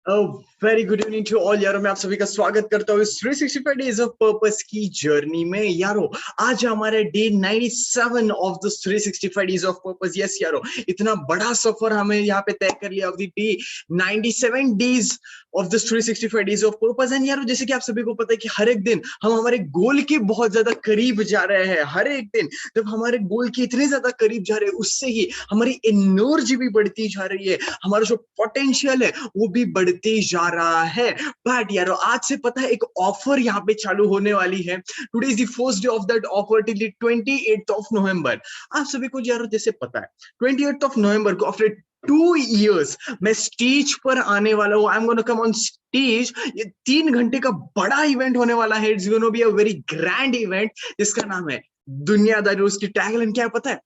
Very good evening to all यारो। मैं आप सभी का स्वागत करता हूँ इस 365 डेज ऑफ पर्पस की जर्नी में। यारो आज हमारे day 97 of the 365 days of purpose. Yes यारो, इतना बड़ा सफर हमें यहाँ पे तय कर लिया of the day 97 days of the 365 days of purpose. And यारो, जैसे कि आप सभी को पता है कि हर एक दिन हम हमारे गोल के बहुत ज्यादा करीब जा रहे हैं। हर एक दिन जब हमारे गोल के इतने ज्यादा करीब जा रहे हैं, उससे ही हमारी एनर्जी भी बढ़ती जा रही है, हमारा जो पोटेंशियल है वो भी बढ़ते जा रहा है। बट यारो, आज से पता है एक ऑफर यहाँ पे चालू होने वाली है। Today is the first day of that offer till 28th of November. आप सभी को यारो जैसे पता है 28th ऑफ नवंबर को आफ्टर 2 years मैं स्टेज पर आने वाला हूँ। I am gonna come on stage. ये 3 घंटे का बड़ा इवेंट होने वाला है। It's gonna be a very grand event जिसका नाम है दुनियादारी। उसकी टैगलाइन क्या है पता है?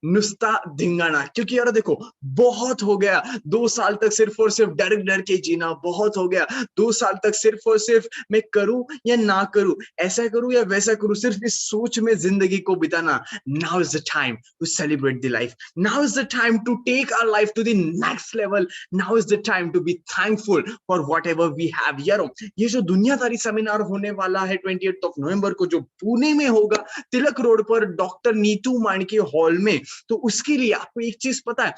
नुस्ता धिंगाना। क्योंकि यार देखो, बहुत हो गया 2 साल तक सिर्फ और सिर्फ डर डर के जीना। बहुत हो गया 2 साल तक सिर्फ और सिर्फ मैं करूं या ना करूं, ऐसा करूं या वैसा करूं, सिर्फ इस सोच में जिंदगी को बिताना। Now is the time to celebrate the life. Now is the time to take our life to the next level. Now is the time to be thankful for whatever we have. यारो, ये जो दुनियादारी seminar होने वाला है 28th of November को, जो पुणे में होगा, तिलक रोड पर डॉक्टर नीतू मांडके हॉल में, तो उसके लिए आपको एक चीज पता है,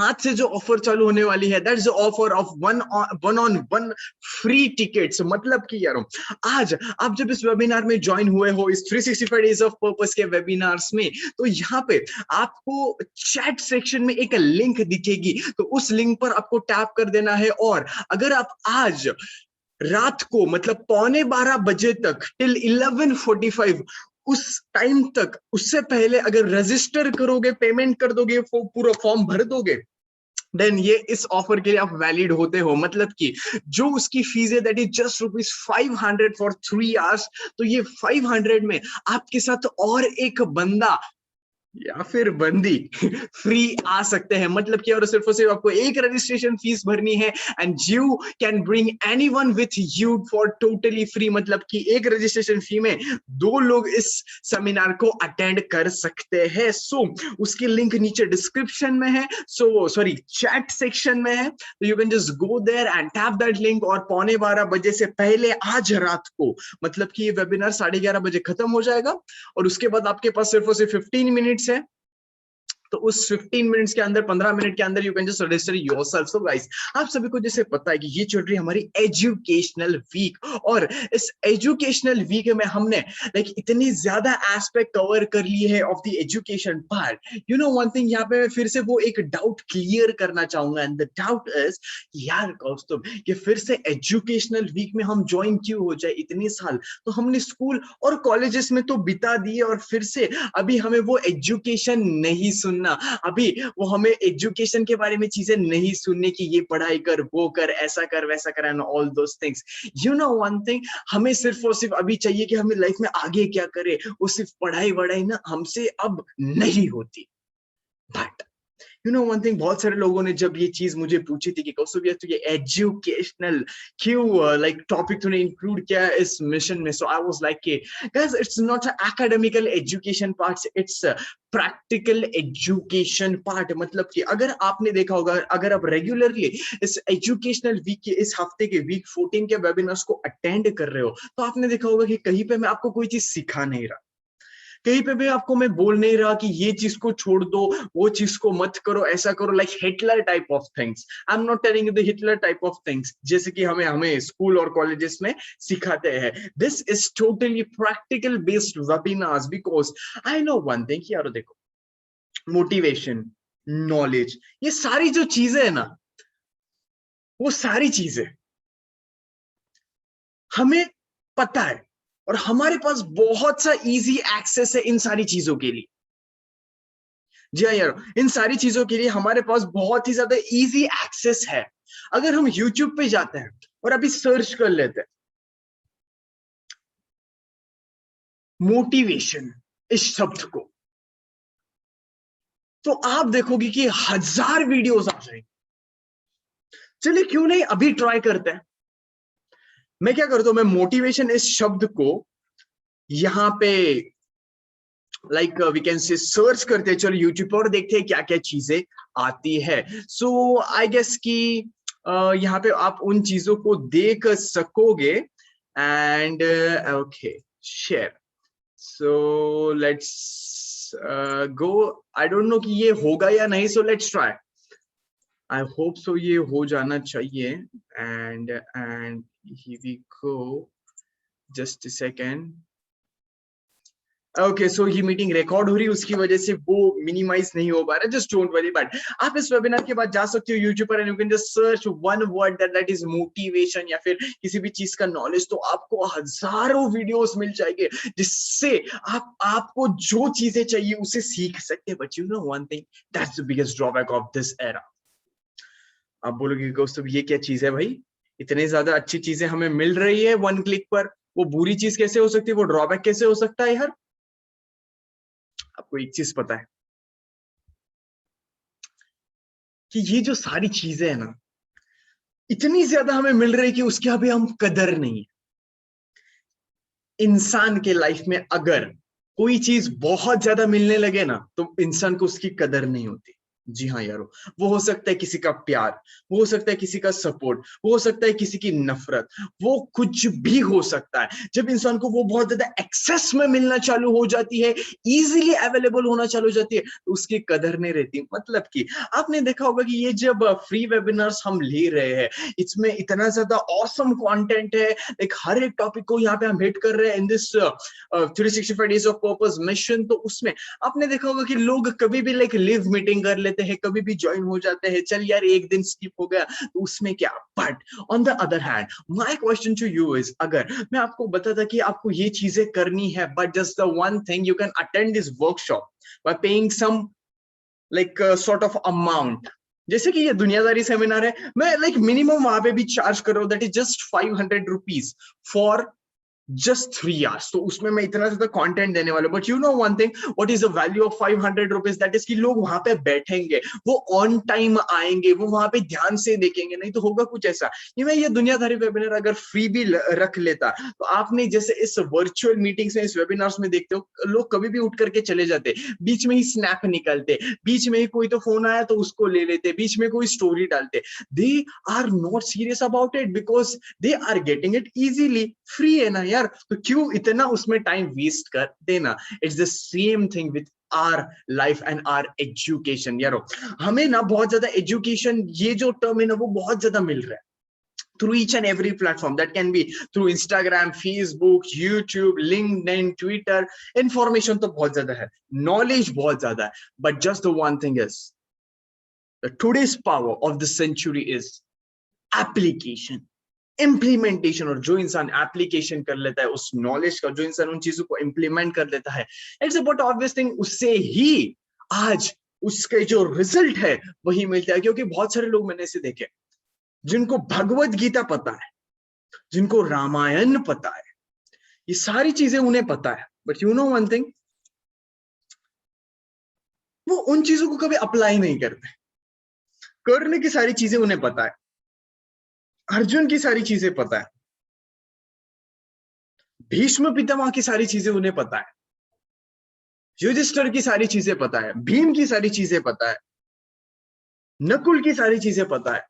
आज से जो ऑफर चालू होने वाली है, that's the offer of one on one free tickets. मतलब कि यारो, आज आप जब इस वेबिनार में ज्वाइन हुए हो, इस 365 डेज ऑफ पर्पस के वेबिनार्स में, तो यहाँ पे आपको चैट सेक्शन में एक लिंक दिखेगी। तो उस लिंक पर आपको टैप कर देना है। और अगर आप आज रात को मतलब 11:15 तक टिल 11:45 उस टाइम तक, उससे पहले अगर रजिस्टर करोगे, पेमेंट कर दोगे, पूरा फॉर्म भर दोगे, देन ये इस ऑफर के लिए आप वैलिड होते हो। मतलब कि जो उसकी फीस है that is just ₹500 for 3 hours. तो ये 500 में आपके साथ और एक बंदा या फिर बंदी फ्री आ सकते हैं। मतलब कि और सिर्फ आपको एक रजिस्ट्रेशन फीस भरनी है and you can bring anyone with you for totally free. मतलब कि एक रजिस्ट्रेशन फी में 2 लोग इस सेमिनार को अटेंड कर सकते हैं। सो उसकी लिंक नीचे डिस्क्रिप्शन में है, सॉरी चैट सेक्शन में है। तो you can just go there and tap that link. और 11:15 से पहले आज रात को, मतलब कि ये वेबिनार 11:30 खत्म हो जाएगा और उसके बाद आपके पास सिर्फ और सिर्फ 15 मिनट्स है। तो उस 15 मिनट्स के अंदर, 15 मिनट के अंदर you can just register yourself. So guys, आप सभी को जैसे पता है कि ये चल रही है हमारी एजुकेशनल वीक, और इस एजुकेशनल वीक में हमने लाइक इतनी ज्यादा एस्पेक्ट कवर कर लिए है of the education part. You know one thing, यहाँ पे मैं फिर से वो एक डाउट क्लियर करना चाहूंगा, एंड द डाउट इज यार कौस्तुभ, कि फिर से एजुकेशनल वीक में हम ज्वाइन क्यों हो जाए? इतने साल तो हमने स्कूल और कॉलेजेस में तो बिता दिए, और फिर से अभी हमें वो एजुकेशन नहीं सुन ना, अभी वो हमें एजुकेशन के बारे में चीजें नहीं सुनने की, ये पढ़ाई कर, वो कर, ऐसा कर, वैसा कर, and all those things. You know one thing, हमें सिर्फ और सिर्फ अभी चाहिए कि हमें लाइफ में आगे क्या करे। वो सिर्फ पढ़ाई वढ़ाई ना हमसे अब नहीं होती। But you know one thing, बहुत सारे लोगों ने जब ये चीज मुझे पूछी थी कि कौस्तुभ यार तो ये एजुकेशनल क्यों लाइक टॉपिक तूने इंक्लूड किया है इस मिशन में, सो आई वाज लाइक कि guys, it's not academical education part, it's practical education part. मतलब कि अगर आपने देखा होगा, अगर आप रेगुलरली इस एजुकेशनल वीक के, इस हफ्ते के वीक 14 के वेबिनार्स को अटेंड कर रहे हो, तो आपने देखा होगा कि कहीं पे मैं आपको कोई चीज सिखा नहीं रहा, कहीं पे भी आपको मैं बोल नहीं रहा कि ये चीज को छोड़ दो, वो चीज को मत करो, ऐसा करो, like Hitler type of things. I am not telling you the Hitler type of things जैसे कि हमें हमें स्कूल और कॉलेजेस में सिखाते हैं। This is totally practical based webinars, because I know one thing यार, देखो, मोटिवेशन, नॉलेज, ये सारी जो चीजें है ना, वो सारी चीजें हमें पता है, और हमारे पास बहुत सा इजी एक्सेस है इन सारी चीजों के लिए। जी हाँ यार, इन सारी चीजों के लिए हमारे पास बहुत ही ज्यादा इजी एक्सेस है। अगर हम YouTube पे जाते हैं और अभी सर्च कर लेते हैं मोटिवेशन इस शब्द को, तो आप देखोगे कि 1000 वीडियोस आ जाएंगे। चलिए क्यों नहीं अभी ट्राई करते हैं। मैं क्या करता हूं, मैं मोटिवेशन इस शब्द को यहां पे like we can say search करते हैं, चलो यूट्यूब पर देखते हैं क्या क्या चीजें आती है। सो आई गेस कि यहाँ पे आप उन चीजों को देख सकोगे and okay share. So let's go. I don't know कि ये होगा या नहीं, so let's try. I hope so ये हो जाना चाहिए. And here we go. Just a second. Okay so ये मीटिंग रिकॉर्ड हो रही है, उसकी वजह से वो मिनिमाइज नहीं हो पा रहा. Just don't worry. बट आप इस वेबिनार के बाद जा सकते हो यूट्यूब पर and you can just search one word that is motivation या फिर किसी भी चीज का नॉलेज. तो आपको हजारों वीडियोस मिल जाएंगे जिससे आपको जो चीजें चाहिए उसे सीख सकते हैं. But you know one thing, that's the biggest drawback of this era. आप बोलोगे दोस्तों ये क्या चीज है भाई, इतने ज्यादा अच्छी चीजें हमें मिल रही है वन क्लिक पर, वो बुरी चीज कैसे हो सकती है, वो ड्रॉबैक कैसे हो सकता है यार. आपको एक चीज पता है कि ये जो सारी चीजें है ना, इतनी ज्यादा हमें मिल रही है कि उसकी अभी हम कदर नहीं है. इंसान के लाइफ में अगर कोई चीज बहुत ज्यादा मिलने लगे ना तो इंसान को उसकी कदर नहीं होती. जी हाँ यारो, वो हो सकता है किसी का प्यार, वो हो सकता है किसी का सपोर्ट, वो हो सकता है किसी की नफरत, वो कुछ भी हो सकता है. जब इंसान को वो बहुत ज्यादा एक्सेस में मिलना चालू हो जाती है, इजीली अवेलेबल होना चालू हो जाती है, तो उसकी कदर नहीं रहती. मतलब कि आपने देखा होगा कि ये जब फ्री वेबिनार्स हम ले रहे हैं, इसमें इतना ज्यादा ऑसम कंटेंट है. लाइक हर एक टॉपिक को यहाँ पे हम हिट कर रहे हैं in this 365 days of purpose mission. तो उसमें आपने देखा होगा कि लोग कभी भी लाइक लिव मीटिंग कर लेते हैं, कभी भी ज्वाइन हो जाते हैं, चल यार एक दिन स्किप हो गया तो उसमें क्या. But on the other hand my question to you is, अगर मैं आपको बताता कि आपको ये चीजें करनी है, but just the one thing, you can attend this workshop by paying some like sort of amount. जैसे कि ये दुनियादारी सेमिनार है, मैं लाइक मिनिमम वहां पे भी चार्ज कर रहा हूं, that is just 500 rupees for just 3 hours. तो उसमें मैं इतना ज्यादा कंटेंट देने वाला हूं. But you know one thing, what is the value of 500 rupees, that is कि लोग वहां पे बैठेंगे, वो ऑन टाइम आएंगे, वो वहां पे ध्यान से देखेंगे. नहीं तो होगा कुछ ऐसा, मैं ये दुनियादारी वेबिनार अगर फ्री भी रख लेता, तो आपने जैसे इस वर्चुअल मीटिंग्स में, इस वेबिनार्स में देखते हो, लोग कभी भी उठ करके चले जाते, बीच में ही स्नैप निकलते, बीच में ही कोई तो फोन आया तो उसको ले लेते, बीच में कोई स्टोरी डालते. They are not serious about it because they are getting it easily. Free है ना यार, तो क्यों इतना उसमें टाइम वेस्ट कर देना. It's the same thing with our life and our education. यारो हमें ना बहुत ज्यादा एजुकेशन, ये जो टर्म है ना, वो बहुत ज्यादा मिल रहा है through each and every platform. That can be through Instagram, Facebook, YouTube, LinkedIn, Twitter. Information तो बहुत ज्यादा है, knowledge बहुत ज्यादा है. But just the one thing is, the today's power of the century is application, implementation. और जो इंसान एप्लीकेशन कर लेता है उस नॉलेज का, जो इंसान उन चीजों को इम्प्लीमेंट कर लेता है, इट्स अबाउट ऑब्वियस थिंग, उससे ही आज उसके जो रिजल्ट है वही मिलता है. क्योंकि बहुत सारे लोग मैंने ऐसे देखे जिनको भगवत गीता पता है, जिनको रामायण पता है, ये सारी चीजें उन्हें पता है, but you know one thing, वो उन चीजों को कभी अप्लाई नहीं करते. करने की सारी चीजें उन्हें पता है, अर्जुन की सारी चीजें पता है, भीष्म पितामह की सारी चीजें उन्हें पता है, युधिष्ठिर की सारी चीजें पता है, भीम की सारी चीजें पता है, नकुल की सारी चीजें पता है,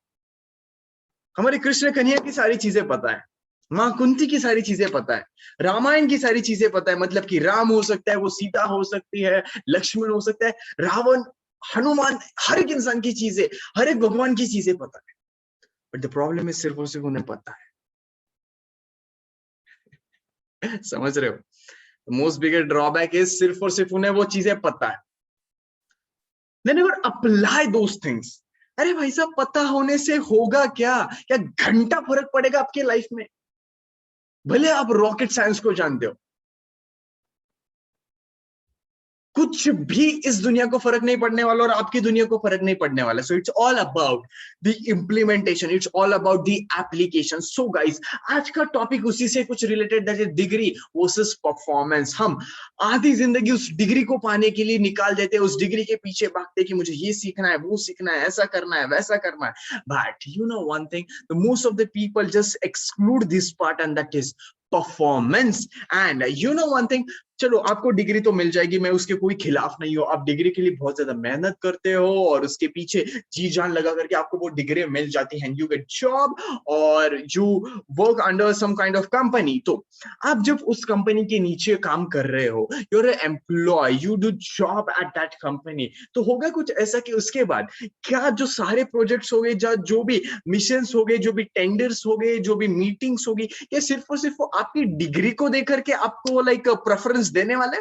हमारे कृष्ण कन्हैया की सारी चीजें पता है, मां कुंती की सारी चीजें पता है, रामायण की सारी चीजें पता है. मतलब कि राम हो सकता है, वो सीता हो सकती है, लक्ष्मण हो सकता है, रावण, हनुमान, हर एक इंसान की चीजें, हर एक भगवान की चीजें पता है. बट द प्रॉब्लम इज सिर्फ और सिर्फ उन्हें पता है. समझ रहे हो? मोस्ट बिगेस्ट ड्रॉबैक इज सिर्फ और सिर्फ उन्हें वो चीजें पता है. They never apply those things. अरे भाई साहब, पता होने से होगा क्या, क्या घंटा फर्क पड़ेगा आपके लाइफ में, भले आप रॉकेट साइंस को जानते हो, कुछ भी इस दुनिया को फर्क नहीं पड़ने वाला और आपकी दुनिया को फर्क नहीं पड़ने वाला. सो it's all about the implementation, it's all about the application. So guys, आज का टॉपिक उसी से कुछ related, that is degree versus performance. हम आधी जिंदगी उस डिग्री को पाने के लिए निकाल देते हैं, उस डिग्री के पीछे भागते कि मुझे ये सीखना है, वो सीखना है, ऐसा करना है, वैसा करना है. But you know one thing, the most of the people just exclude this part, and that is performance. And you know one thing, चलो आपको डिग्री तो मिल जाएगी, मैं उसके कोई खिलाफ नहीं हूँ, आप डिग्री के लिए बहुत ज्यादा मेहनत करते हो और उसके पीछे जी जान लगा करके आपको वो डिग्री मिल जाती है, यू गेट जॉब और you work under some kind of company. तो आप जब उस कंपनी के नीचे काम कर रहे हो, you are employ, you do job at that company, तो होगा कुछ ऐसा कि उसके बाद क्या जो सारे प्रोजेक्ट्स हो गए, जो भी मिशंस हो गए, जो भी टेंडर्स हो गए, जो भी मीटिंग्स होगी, ये सिर्फ और सिर्फ आपकी डिग्री को देकर के आपको लाइक प्रेफरेंस देने वाले?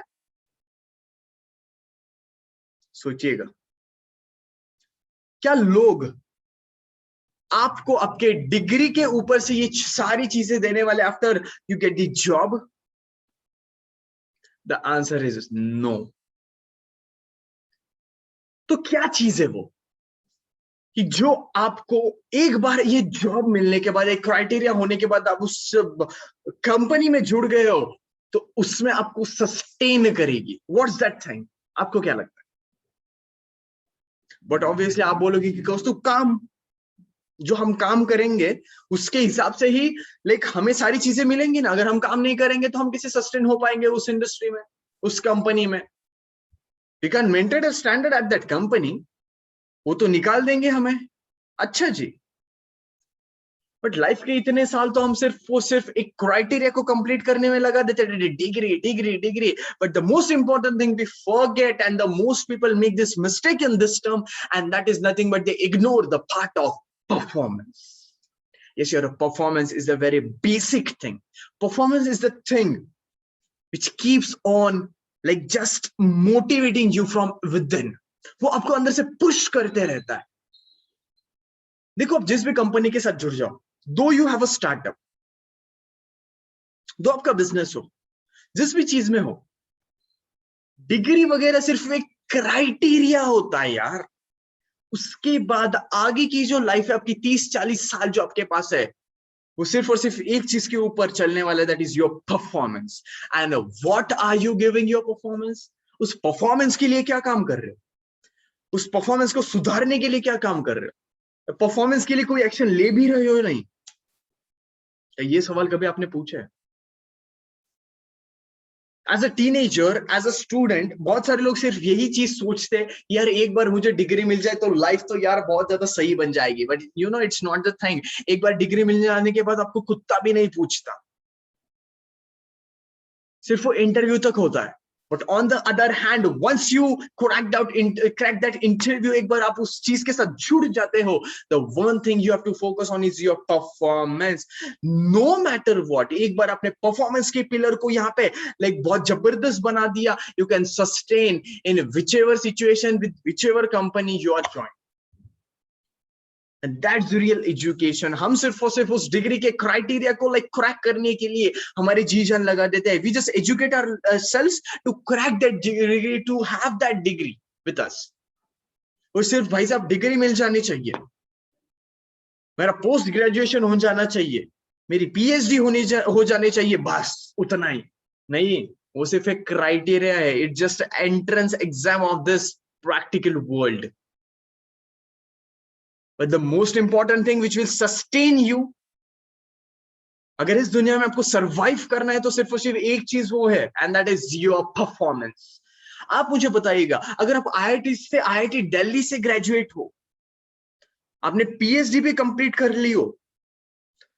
सोचिएगा, क्या लोग आपको आपके डिग्री के ऊपर से ये सारी चीजें देने वाले after you get the job? The answer is no. तो क्या चीज है वो कि जो आपको एक बार ये जॉब मिलने के बाद, एक क्राइटेरिया होने के बाद आप उस कंपनी में जुड़ गए हो, तो उसमें आपको सस्टेन करेगी? What's that thing? आपको क्या लगता है? बट ऑब्वियसली आप बोलोगे कि दोस्तों काम, जो हम काम करेंगे उसके हिसाब से ही लाइक हमें सारी चीजें मिलेंगी ना। अगर हम काम नहीं करेंगे तो हम कैसे सस्टेन हो पाएंगे उस इंडस्ट्री में, उस कंपनी में? We can maintain a standard at that company, वो तो निकाल देंगे हमें। अच्छा जी, बट लाइफ के इतने साल तो हम सिर्फ एक क्राइटेरिया को कंप्लीट करने में लगा देते थे, degree degree degree. But the most important thing we forget, and the most people make this mistake in this term, and that is nothing but they ignore the part of performance. Yes, your performance is the very basic thing. Performance is the thing which keeps on like just motivating you from within. वो आपको अंदर से push करते रहता है। देखो, आप जिस भी कंपनी के साथ जुड़ जाओ, दो यू हैव अ स्टार्टअप, दो आपका बिजनेस हो, जिस भी चीज में हो, डिग्री वगैरह सिर्फ एक क्राइटेरिया होता है यार। उसके बाद आगे की जो लाइफ है आपकी, 30-40 साल जो आपके पास है, वो सिर्फ और सिर्फ एक चीज के ऊपर चलने वाला है, that is your performance. And what are you giving your performance? उस परफॉर्मेंस के लिए क्या काम कर रहे हो? उस परफॉर्मेंस को सुधारने के लिए क्या काम कर रहे हो? परफॉर्मेंस के लिए कोई एक्शन ले भी रहे हो नहीं? ये सवाल कभी आपने पूछा है? As a teenager, as a student, बहुत सारे लोग सिर्फ यही चीज सोचते हैं, यार एक बार मुझे डिग्री मिल जाए तो लाइफ तो यार बहुत ज्यादा सही बन जाएगी। But you know it's not the thing. एक बार डिग्री मिल जाने के बाद आपको कुत्ता भी नहीं पूछता, सिर्फ वो इंटरव्यू तक होता है। But on the other hand, once you crack that interview, एक बार आप उस चीज के साथ जुड़ जाते हो, the one thing you have to focus on is your performance. No matter what, एक बार आपने परफॉर्मेंस के पिलर को यहाँ पे लाइक बहुत जबरदस्त बना दिया, you can sustain in whichever situation with whichever company you are join. And that's the real education. हम सिर्फ और सिर्फ उस डिग्री के क्राइटेरिया को लाइक क्रैक करने के लिए हमारे जी जान लगा देते हैं। We just educate ourselves to crack that degree, to have that degree with us. और सिर्फ भाई साहब डिग्री मिल जानी चाहिए, मेरा पोस्ट ग्रेजुएशन हो जाना चाहिए, मेरी पीएचडी हो जानी चाहिए, बस उतना ही नहीं। वो सिर्फ एक क्राइटेरिया है, it just entrance exam of this practical world. But the most important thing which will sustain you, अगर इस दुनिया में आपको सरवाइव करना है तो सिर्फ और सिर्फ एक चीज वो है, and that is your performance. आप मुझे बताइएगा, अगर आप आईआईटी दिल्ली से ग्रेजुएट हो, आपने पीएचडी भी कंप्लीट कर ली हो,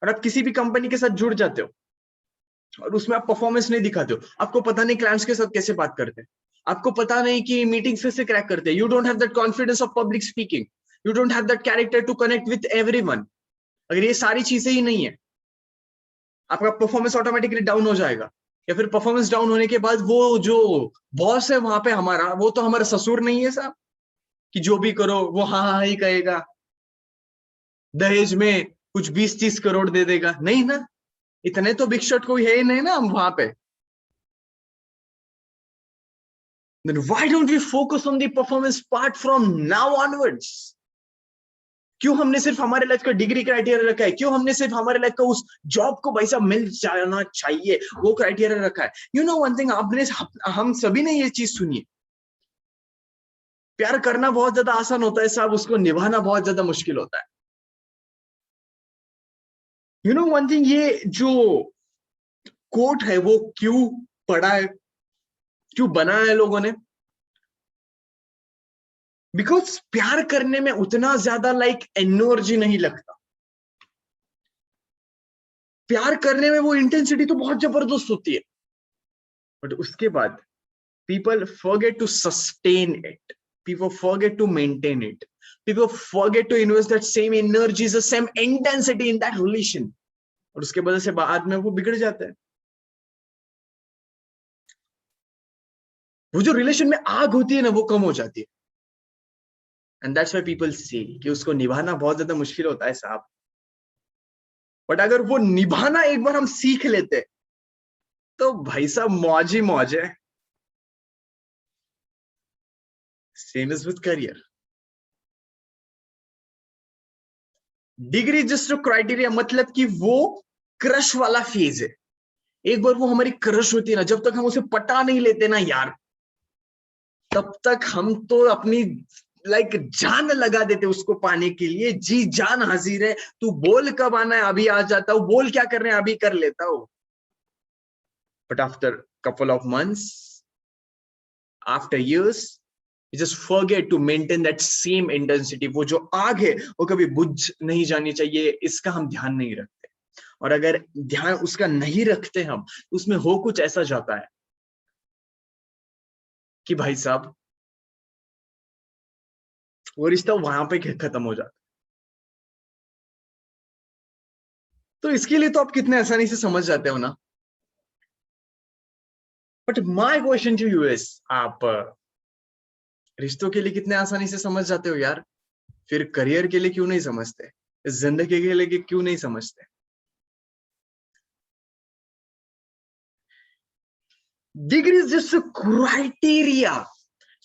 और आप किसी भी कंपनी के साथ जुड़ जाते हो और उसमें आप परफॉर्मेंस नहीं दिखाते हो, आपको पता नहीं क्लाइंट्स के साथ कैसे बात करते हैं, आपको पता नहीं कि मीटिंग्स कैसे क्रैक करते हैं, you don't have that confidence of public speaking, you don't have that character to connect with everyone, अगर ये सारी चीजें ही नहीं है, आपका परफॉर्मेंस ऑटोमेटिकली डाउन हो जाएगा। या फिर परफॉर्मेंस डाउन होने के बाद वो जो बॉस है वहां पे हमारा, वो तो हमारा ससुर नहीं है साहब कि जो भी करो वो हाँ हाँ ही कहेगा, दहेज में कुछ 20-30 करोड़ दे देगा, नहीं ना। इतने तो बिग शॉट कोई है ही नहीं ना हम वहां पे। Then why don't we focus on the performance part from now onwards? क्यों हमने सिर्फ हमारे लाइफ का डिग्री क्राइटेरिया रखा है? क्यों हमने सिर्फ हमारे लाइफ का उस जॉब को भाई साहब मिल जाना चाहिए वो क्राइटेरिया रखा है? यू नो वन थिंग, आपने हम सभी ने ये चीज सुनी है, प्यार करना बहुत ज्यादा आसान होता है साहब, उसको निभाना बहुत ज्यादा मुश्किल होता है। यू नो वन थिंग, ये जो कोट है वो क्यों पड़ा है? क्यों बनाया है लोगों ने? बिकॉज प्यार करने में उतना ज्यादा एनर्जी नहीं लगता। प्यार करने में वो इंटेंसिटी तो बहुत जबरदस्त होती है, बट उसके बाद people forget to sustain it, people forget to maintain it, people forget to invest that same energy, the same intensity in that relation, और उसके वजह से बाद में वो बिगड़ जाता है। वो जो रिलेशन में आग होती है ना, वो कम हो जाती है। एंड दैट्स व्हाई पीपल से कि उसको निभाना बहुत ज्यादा मुश्किल होता है साहब। बट अगर वो निभाना एक बार हम सीख लेते तो भाई साहब मौज ही मौज है। Same is with career. Degree just criteria, मतलब कि वो क्रश वाला फेज है। एक बार वो हमारी क्रश होती है ना, जब तक हम उसे पटा नहीं लेते ना यार, तब तक हम तो अपनी जान लगा देते उसको पाने के लिए, जी जान हाजिर है, तू बोल कब आना है अभी आ जाता हूँ, बोल क्या कर रहे हैं अभी कर लेता हूँ। But after couple of months, after years, you just forget to maintain that same intensity। वो जो आग है वो कभी बुझ नहीं जानी चाहिए, इसका हम ध्यान नहीं रखते। और अगर ध्यान उसका नहीं रखते हम, उसमें हो कुछ ऐसा जाता है कि भाई साहब वो रिश्ता वहां पे खत्म हो जाता है। तो इसके लिए तो आप कितने आसानी से समझ जाते हो ना। But my question to you is, आप रिश्तों के लिए कितने आसानी से समझ जाते हो यार, फिर करियर के लिए क्यों नहीं समझते, जिंदगी के लिए क्यों नहीं समझते? Degree is just criteria.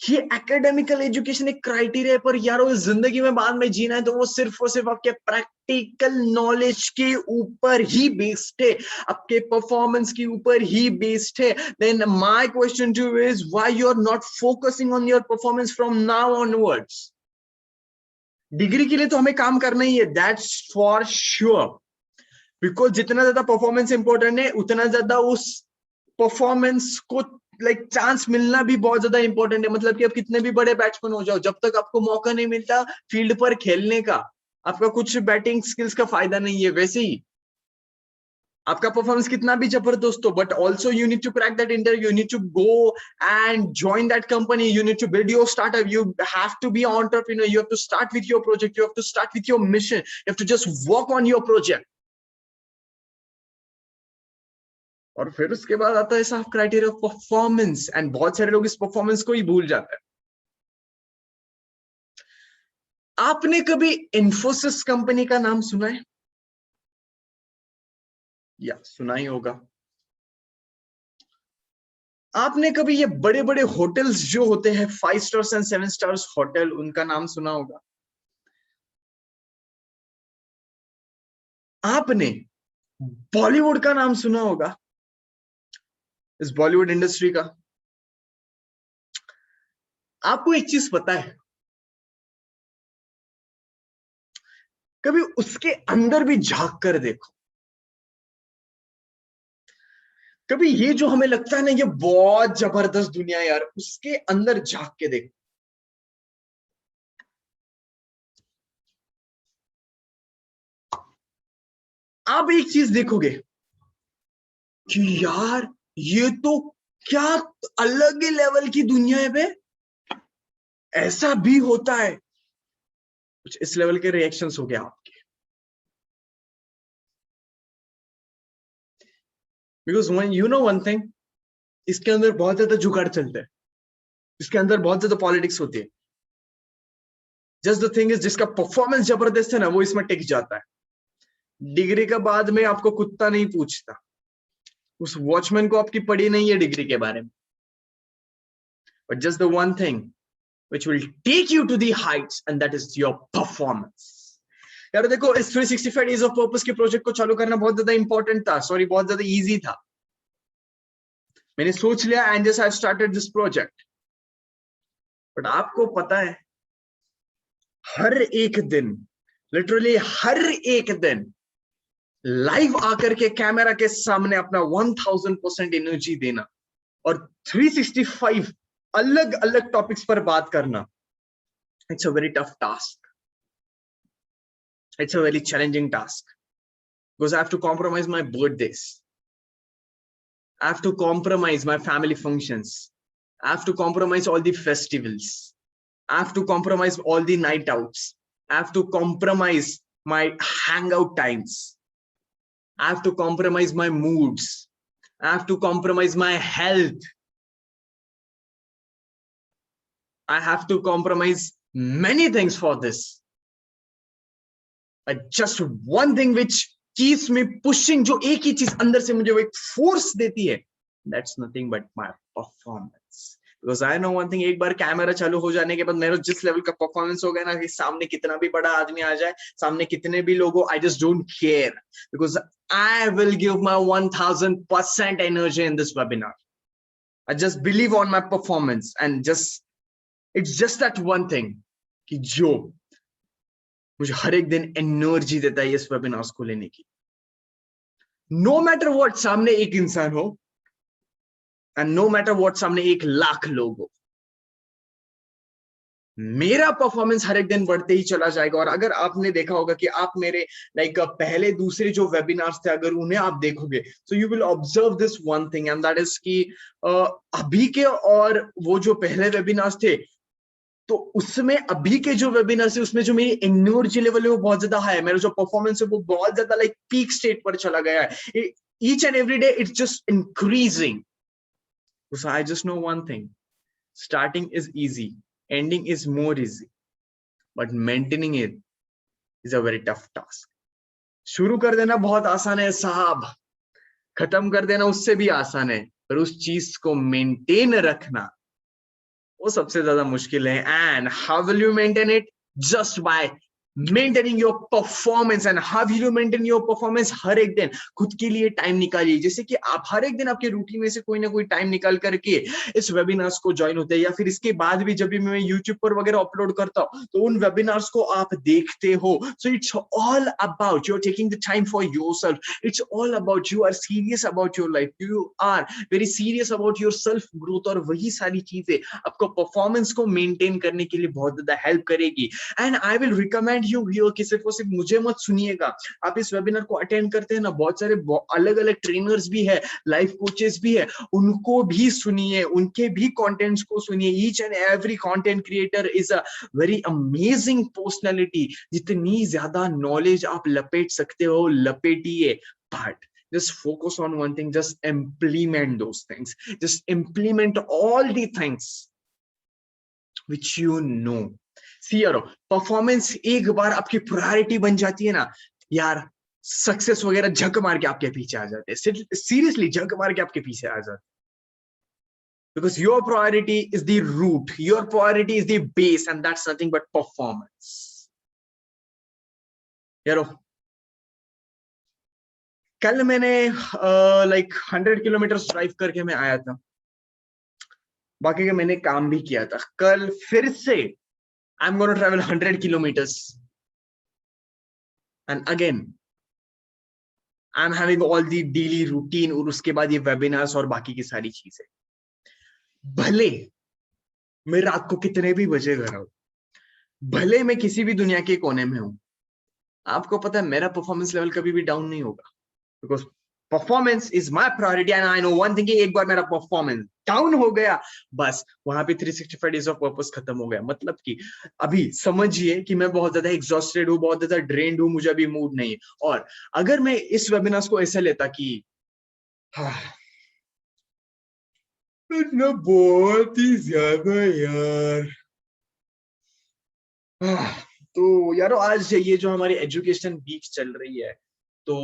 ये एकेडमिकल एजुकेशन एक क्राइटेरिया पर यार, वो जिंदगी में बाद में जीना है तो वो सिर्फ और सिर्फ आपके प्रैक्टिकल नॉलेज के ऊपर ही बेस्ड है, आपके परफॉर्मेंस के ऊपर ही बेस्ड है। Then my question to you is, why you are not focusing on your performance from now onwards? Degree के लिए तो हमें काम करना ही है, दैट्स फॉर श्योर। बिकॉज जितना ज्यादा परफॉर्मेंस इंपॉर्टेंट है, उतना ज्यादा उस परफॉर्मेंस को चांस मिलना भी बहुत ज्यादा इंपॉर्टेंट है। मतलब कि आप कितने भी बड़े बैट्समैन हो जाओ, जब तक आपको मौका नहीं मिलता फील्ड पर खेलने का, आपका कुछ बैटिंग स्किल्स का फायदा नहीं है। वैसे ही आपका परफॉर्मेंस कितना भी जबरदस्त हो, but also you need to crack that interview, you need to go and join that company, you need to build your startup, you have to be entrepreneur, you have to start with your project, you have to start with your mission, you have to just work on your project. और फिर उसके बाद आता है साफ criteria of performance, and बहुत सारे लोग इस परफॉर्मेंस को ही भूल जाते हैं। आपने कभी इन्फोसिस कंपनी का नाम सुना है? या सुना ही होगा। आपने कभी ये बड़े बड़े होटल्स जो होते हैं 5 स्टार्स एंड 7 स्टार्स होटल, उनका नाम सुना होगा? आपने बॉलीवुड का नाम सुना होगा, इस बॉलीवुड इंडस्ट्री का? आपको एक चीज पता है, कभी उसके अंदर भी झांक कर देखो। कभी ये जो हमें लगता है ना ये बहुत जबरदस्त दुनिया है यार, उसके अंदर झांक के देखो। आप एक चीज देखोगे कि यार ये तो क्या अलग ही लेवल की दुनिया है बे, ऐसा भी होता है। कुछ इस लेवल के रिएक्शंस हो गया आपके। Because one you know one thing, इसके अंदर बहुत ज्यादा जुगाड़ चलता है, इसके अंदर बहुत ज्यादा पॉलिटिक्स होती है। जस्ट द थिंग इज, जिसका परफॉर्मेंस जबरदस्त है ना वो इसमें टिक जाता है। डिग्री का बाद में आपको कुत्ता नहीं पूछता, उस वॉचमैन को आपकी पड़ी नहीं है डिग्री के बारे में। But just the one thing which will take you to the heights, and that is your performance। यार देखो, इस 365 days of purpose के प्रोजेक्ट को चालू करना बहुत ज्यादा इंपॉर्टेंट था, सॉरी बहुत ज्यादा इजी था। मैंने सोच लिया and just I started this project. But आपको पता है, हर एक दिन, लिटरली हर एक दिन लाइव आकर के कैमरा के सामने अपना 1000% एनर्जी देना, और 365 अलग अलग टॉपिक्स पर बात करना, it's a very tough task, it's a very challenging task, because I have to compromise my birthdays, I have to compromise my family functions, I have to compromise all the festivals, I have to compromise all the night outs, I have to compromise my hangout times, I have to compromise my moods, I have to compromise my health, I have to compromise many things for this. Just one thing which keeps me pushing, जो एक ही चीज अंदर से मुझे वो एक force देती है, that's nothing but my performance. Because I know one thing, एक बार कैमरा चालू हो जाने के बाद मेरा जिस लेवल का परफॉर्मेंस हो गया ना, कि सामने कितना भी बड़ा आदमी आ जाए, सामने कितने भी लोग हो, I just don't care, because I will give my 1000% energy in this webinar. I just believe on my performance, and it's just that one thing कि जो मुझे हर एक दिन एनर्जी देता है इस वेबिनार्स को लेने की, नो मैटर व्हाट सामने एक इंसान हो, एंड नो मैटर व्हाट सामने 1,00,000 लोग हो, मेरा परफॉर्मेंस हर एक दिन बढ़ते ही चला जाएगा. और अगर आपने देखा होगा कि आप मेरे पहले दूसरे जो वेबिनार्स थे, अगर उन्हें आप देखोगे, so you will observe this one thing, and that is कि अभी के और वो जो पहले वेबिनार्स थे, तो उसमें अभी के जो वेबिनार है उसमें जो मेरी एनर्जी लेवल है वो बहुत ज्यादा हाई है, मेरा जो परफॉर्मेंस है वो बहुत ज्यादा पीक स्टेट पर चला गया है. Each and every day it's just increasing. So I just know one thing, starting is easy, ending is more easy, but maintaining it is a very tough task. शुरू कर देना बहुत आसान है साहब, खत्म कर देना उससे भी आसान है, पर उस चीज को मेंटेन रखना वो सबसे ज्यादा मुश्किल है. And how will you maintain it? Just by maintaining your performance. And how will you maintain your performance? हर एक दिन खुद के लिए टाइम निकालिए, जैसे कि आप हर एक दिन आपके रूटीन में से कोई ना कोई टाइम निकाल करके इस वेबिनार्स को ज्वाइन होते हैं, या फिर इसके बाद भी जब भी मैं यूट्यूब पर वगैरह अपलोड करता हूँ तो उन वेबिनार्स को आप देखते हो. So it's all about you are taking the time for yourself, it's all about you are serious about your life, you are very serious about your self growth. और वही सारी चीजें आपको परफॉर्मेंस को मेंटेन करने के लिए बहुत ज्यादा हेल्प करेगी. And I will recommend you here कि सिर्फ मुझे मत सुनिएगा, आप इस वेबिनार को अटेंड करते हैं ना, बहुत सारे अलग अलग ट्रेनर्स भी है, लाइफ कोचेस भी है, उनको भी सुनिए, उनके भी कंटेंट्स को सुनिए. Each and every content creator is a very amazing personality. जितनी ज्यादा नॉलेज आप लपेट सकते हो लपेटिए, but just focus on one thing, just implement those things, just implement all the things which you know. See यारो, performance एक बार आपकी priority बन जाती है ना यार, सक्सेस वगैरह झक मार के आपके पीछे आ जाते हैं, सीरियसली झक मार के आपके पीछे आ जाते. Because your priority is the root, your priority is the base, and that's nothing but performance. यारो, कल मैंने 100 किलोमीटर ड्राइव करके मैं आया था, बाकी का मैंने काम भी किया था. कल फिर से I'm going to travel 100 kilometers, and again I'm having all the daily routine, और उसके बाद ये webinars और बाकी की सारी चीजें. भले मैं रात को कितने भी बजे घर आऊं, भले मैं किसी भी दुनिया के कोने में हूं, आपको पता है मेरा परफॉर्मेंस लेवल कभी भी डाउन नहीं होगा, because performance is my priority. And I know one thing, एक बार मेरा परफॉर्मेंस डाउन हो गया, बस वहां पे 365 डेज ऑफ पर्पस खत्म हो गया. मतलब कि अभी समझिए कि मैं बहुत ज्यादा एग्जॉस्टेड हूँ, बहुत ज्यादा ड्रेन्ड हूँ, मुझे अभी मूड नहीं है. और अगर मैं इस वेबिनार को ऐसे लेता कि इतना बहुत ही ज्यादा यार, तो यारो आज ये जो हमारी एजुकेशन वीक चल रही है, तो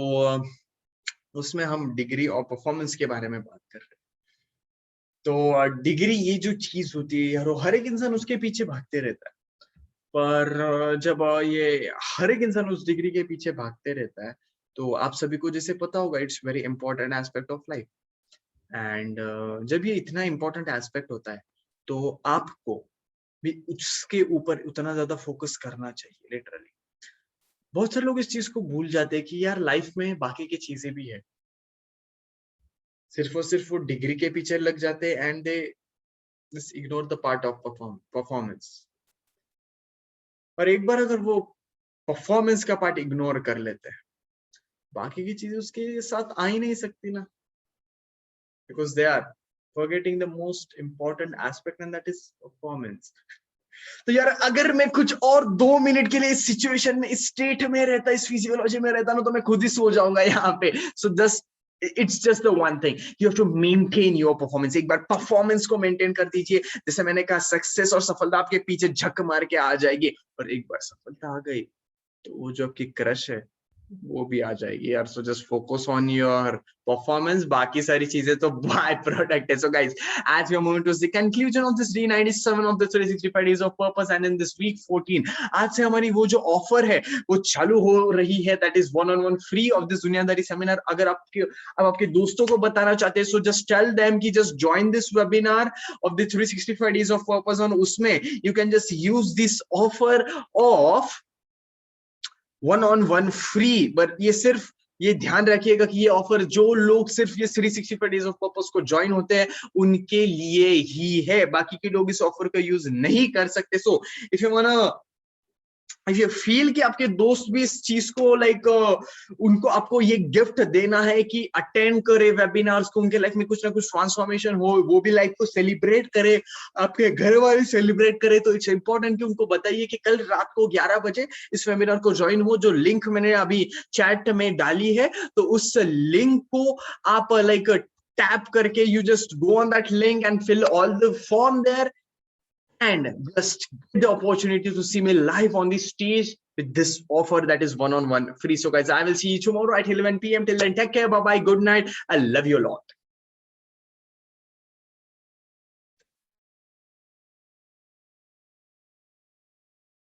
उसमें हम डिग्री और परफॉर्मेंस के बारे में बात कर रहे हैं. तो डिग्री ये जो चीज होती है यार, हर एक इंसान उसके पीछे भागते रहता है, पर जब ये हर एक इंसान उस डिग्री के पीछे भागते रहता है, तो आप सभी को जैसे पता होगा, it's very important aspect of life. And जब ये इतना इंपॉर्टेंट एस्पेक्ट होता है, तो आपको भी उसके ऊपर उतना ज्यादा फोकस करना चाहिए. लिटरली बहुत सारे लोग इस चीज को भूल जाते हैं कि यार लाइफ में बाकी की चीजें भी है. सिर्फ और सिर्फ वो डिग्री के पीछे लग जाते and they just ignore the part of performance. और एक बार अगर वो परफॉर्मेंस का पार्ट इग्नोर कर लेते हैं, बाकी की चीजें उसके साथ आ ही नहीं सकती ना, because they are forgetting the most important aspect and that is performance। तो यार अगर मैं कुछ और 2 मिनट के लिए इस सिचुएशन में, इस स्टेट में रहता, इस फिजियोलॉजी में रहता ना, तो मैं खुद ही सो जाऊंगा यहाँ पे। So just it's just the one thing, you have to maintain your performance. एक बार परफॉर्मेंस को मेंटेन कर दीजिए, जैसे मैंने कहा सक्सेस और सफलता आपके पीछे झक मार के आ जाएगी। और एक बार सफलता आ गई तो वो जो आपकी क्रश है वो भी आ जाएगी यार। So just focus on your performance, बाकी सारी चीजें तो बाय प्रोडक्ट है। So guys, as we are moving to the conclusion of this D97 of the 365 days of purpose and in this week 14, आज से हमारी वो जो ऑफर है वो चालू हो रही है, that is 1-on-1 free of this दुनियादारी सेमिनार। अगर आपके दोस्तों को बताना चाहते हैं, सो जस्ट टेल देम कि just join this webinar of the 365 days of purpose, और उसमें you can just use this offer of 1-on-1 free. But ये सिर्फ ये ध्यान रखिएगा कि ये ऑफर जो लोग सिर्फ ये 365 डेज ऑफ पर्पस को ज्वाइन होते हैं उनके लिए ही है, बाकी के लोग इस ऑफर का यूज नहीं कर सकते। So if you वांना, if you feel कि आपके दोस्त भी इस चीज को लाइक उनको आपको ये गिफ्ट देना है कि अटेंड करे वेबिनार्स को, उनके लाइफ में कुछ ना कुछ ट्रांसफॉर्मेशन हो, वो भी लाइफ को सेलिब्रेट करे, आपके घर वाले सेलिब्रेट करे, तो इट्स इंपॉर्टेंट कि उनको बताइए कि कल रात को 11 बजे इस वेबिनार को ज्वाइन हो। जो लिंक मैंने अभी चैट में डाली है, तो उस लिंक को आप लाइक टैप करके you just go on that link and fill all the form there and just get the opportunity to see me live on the stage with this offer that is 1-on-1 free. So guys, I will see you tomorrow at 11 p.m. Till then, take care, bye bye, good night, I love you a lot.